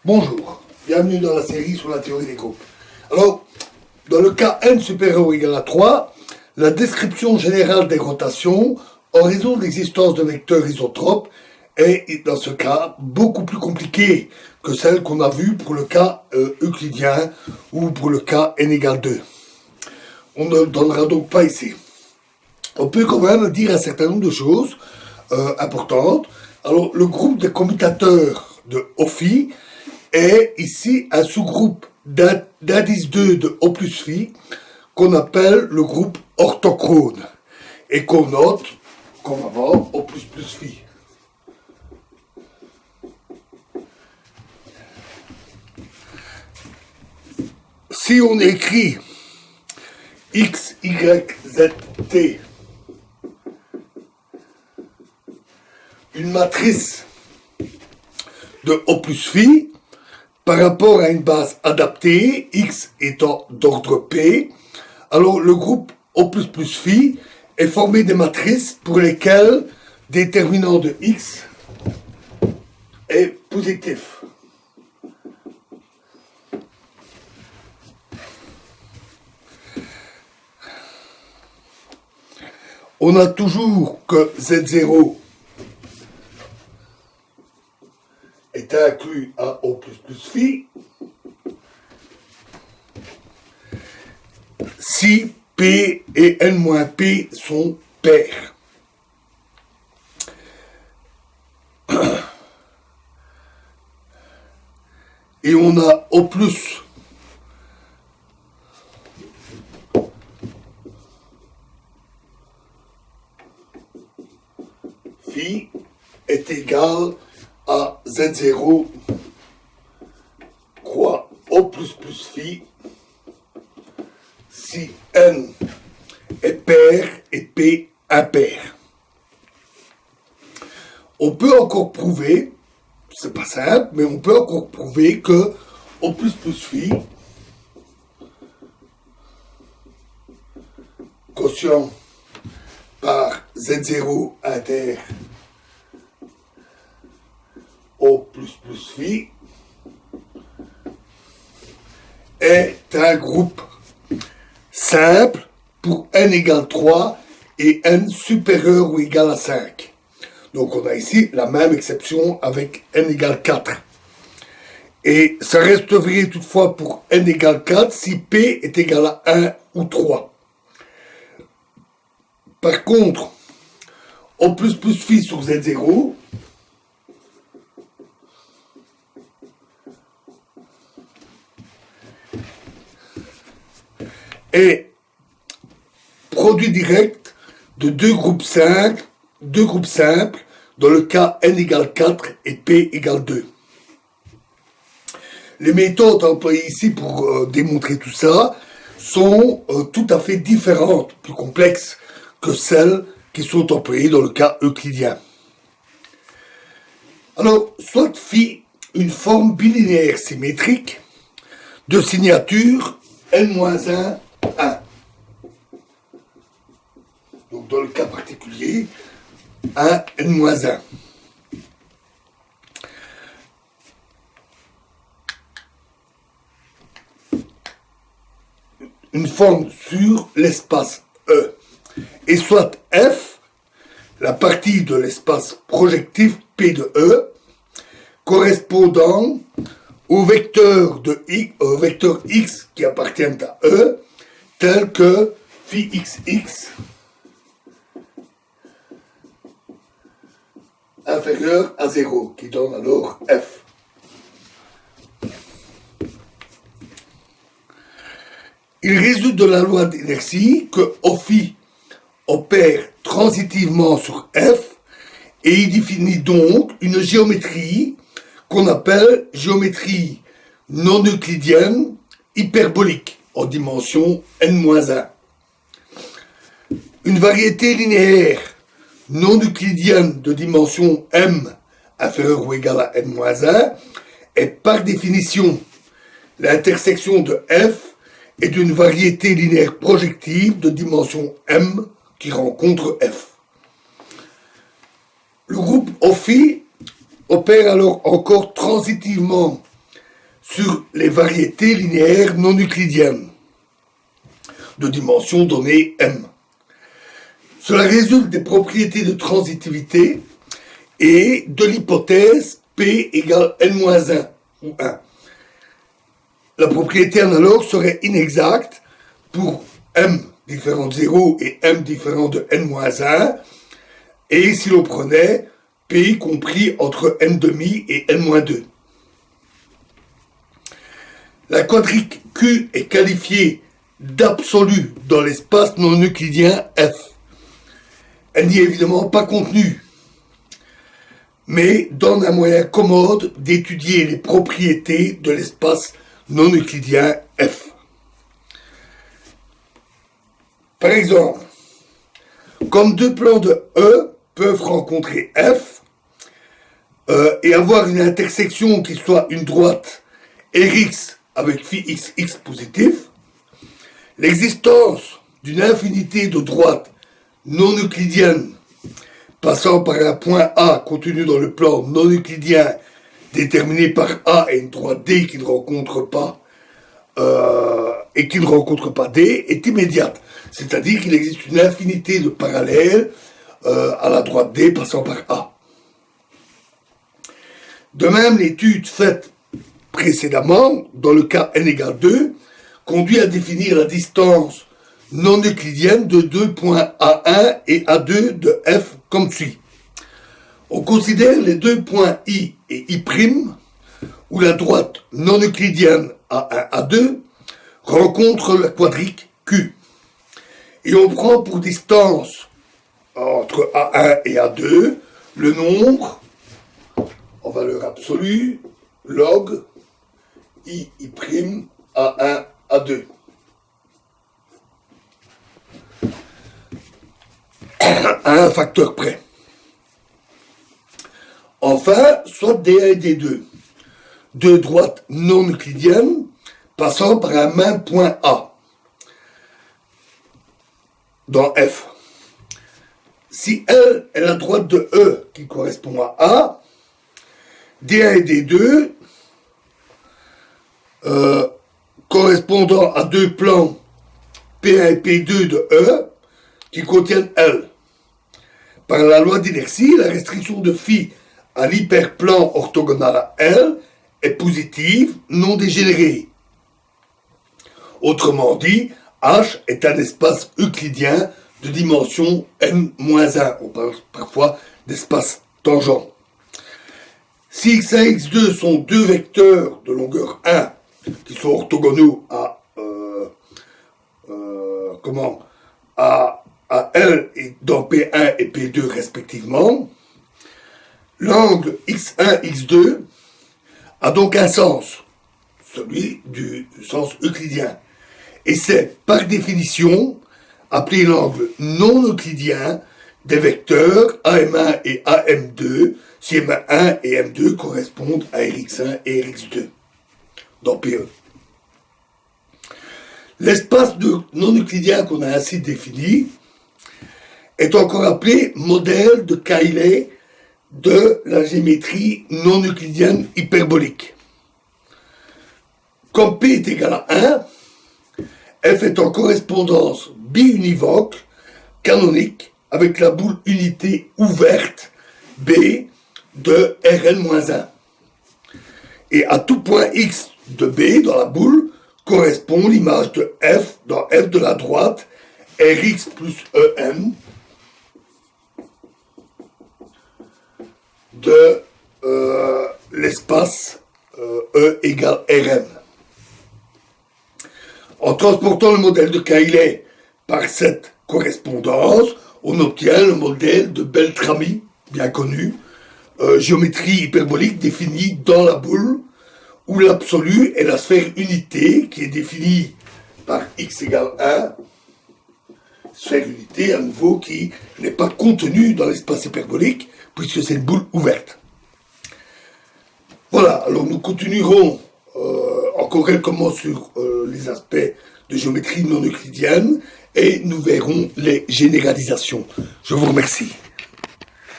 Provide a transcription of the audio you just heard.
Bonjour, bienvenue dans la série sur la théorie des groupes. Alors, dans le cas n supérieur ou égal à 3, la description générale des rotations, en raison de l'existence de vecteurs isotropes, est dans ce cas beaucoup plus compliquée que celle qu'on a vue pour le cas euclidien ou pour le cas n égale 2. On ne le donnera donc pas ici. On peut quand même dire un certain nombre de choses importantes. Alors, le groupe des commutateurs de Ophi est ici un sous-groupe d'indice 2 de O plus phi qu'on appelle le groupe orthochrone et qu'on note comme avant O plus phi. Si on écrit x, y, z, t, une matrice de O plus phi par rapport à une base adaptée, x étant d'ordre p, alors le groupe O plus phi est formé des matrices pour lesquelles déterminant de x est positif. On a toujours que Z0 est inclus à O plus phi si P et N-P sont pairs. Et on a O plus phi est égal à Z0 croix O plus phi si N est pair et P impair. On peut encore prouver, c'est pas simple, mais on peut encore prouver que O plus phi quotient par Z0 inter O plus phi est un groupe simple pour n égale 3 et n supérieur ou égal à 5. Donc on a ici la même exception avec n égale 4. Et ça reste vrai toutefois pour n égale 4 si p est égal à 1 ou 3. Par contre, O plus phi sur Z0 est produit direct de deux groupes simples dans le cas n égale 4 et p égale 2. Les méthodes employées ici pour démontrer tout ça sont tout à fait différentes, plus complexes que celles qui sont employées dans le cas euclidien. Alors, soit phi une forme bilinéaire symétrique de signature n-1, 1. Donc, dans le cas particulier, 1, n-1. Une forme sur l'espace E. Et soit F, la partie de l'espace projectif P de E, correspondant au vecteur X qui appartiennent à E, tel que phi xx inférieur à 0, qui donne alors F. Il résulte de la loi d'inertie que Ophi opère transitivement sur F et il définit donc une géométrie qu'on appelle géométrie non euclidienne hyperbolique en dimension n-1. Une variété linéaire non euclidienne de dimension m inférieure ou égale à n-1 est par définition l'intersection de f et d'une variété linéaire projective de dimension m qui rencontre f. Le groupe Ophi opère alors encore transitivement sur les variétés linéaires non euclidiennes de dimension donnée M. Cela résulte des propriétés de transitivité et de l'hypothèse P égale n-1 ou 1. La propriété analogue serait inexacte pour M différent de 0 et M différent de n-1 et si l'on prenait P compris entre n' et n-2. La quadrique Q est qualifiée d'absolue dans l'espace non euclidien F. Elle n'y est évidemment pas contenue, mais donne un moyen commode d'étudier les propriétés de l'espace non euclidien F. Par exemple, comme deux plans de E peuvent rencontrer F et avoir une intersection qui soit une droite Rx avec phi x positif, l'existence d'une infinité de droites non euclidiennes passant par un point A contenu dans le plan non euclidien déterminé par A et une droite D qui ne rencontre pas D est immédiate. C'est-à-dire qu'il existe une infinité de parallèles à la droite D passant par A. De même, l'étude faite précédemment, dans le cas n égale 2, conduit à définir la distance non euclidienne de deux points A1 et A2 de F comme suit. On considère les deux points I et I', où la droite non euclidienne A1, A2 rencontre la quadrique Q. Et on prend pour distance entre A1 et A2 le nombre, en valeur absolue, log I', A1, A2. À un facteur près. Enfin, soit D1 et D2, deux droites non euclidiennes passant par un même point A dans F. Si L est la droite de E qui correspond à A, D1 et D2 correspondant à deux plans P1 et P2 de E qui contiennent L. Par la loi d'inertie, la restriction de phi à l'hyperplan orthogonal à L est positive, non dégénérée. Autrement dit, H est un espace euclidien de dimension n-1. On parle parfois d'espace tangent. Si x1 et x2 sont deux vecteurs de longueur 1 qui sont orthogonaux à L et dans P1 et P2 respectivement, l'angle x1, x2 a donc un sens, celui du sens euclidien. Et c'est, par définition, appelé l'angle non euclidien des vecteurs AM1 et AM2 si M1 et M2 correspondent à Rx1 et Rx2 dans PE. L'espace non euclidien qu'on a ainsi défini est encore appelé modèle de Cayley de la géométrie non euclidienne hyperbolique. Comme P est égal à 1, F est en correspondance biunivoque canonique avec la boule unité ouverte B de Rn-1. Et à tout point X de B dans la boule correspond l'image de F dans F de la droite Rx plus En de l'espace E égale Rn. En transportant le modèle de Cayley par cette correspondance, on obtient le modèle de Beltrami, bien connu, géométrie hyperbolique définie dans la boule, où l'absolu est la sphère unité qui est définie par x égale 1, sphère unité à nouveau qui n'est pas contenue dans l'espace hyperbolique, puisque c'est une boule ouverte. Voilà, alors nous continuerons encore quelques mots sur les aspects de géométrie non euclidienne et nous verrons les généralisations. Je vous remercie.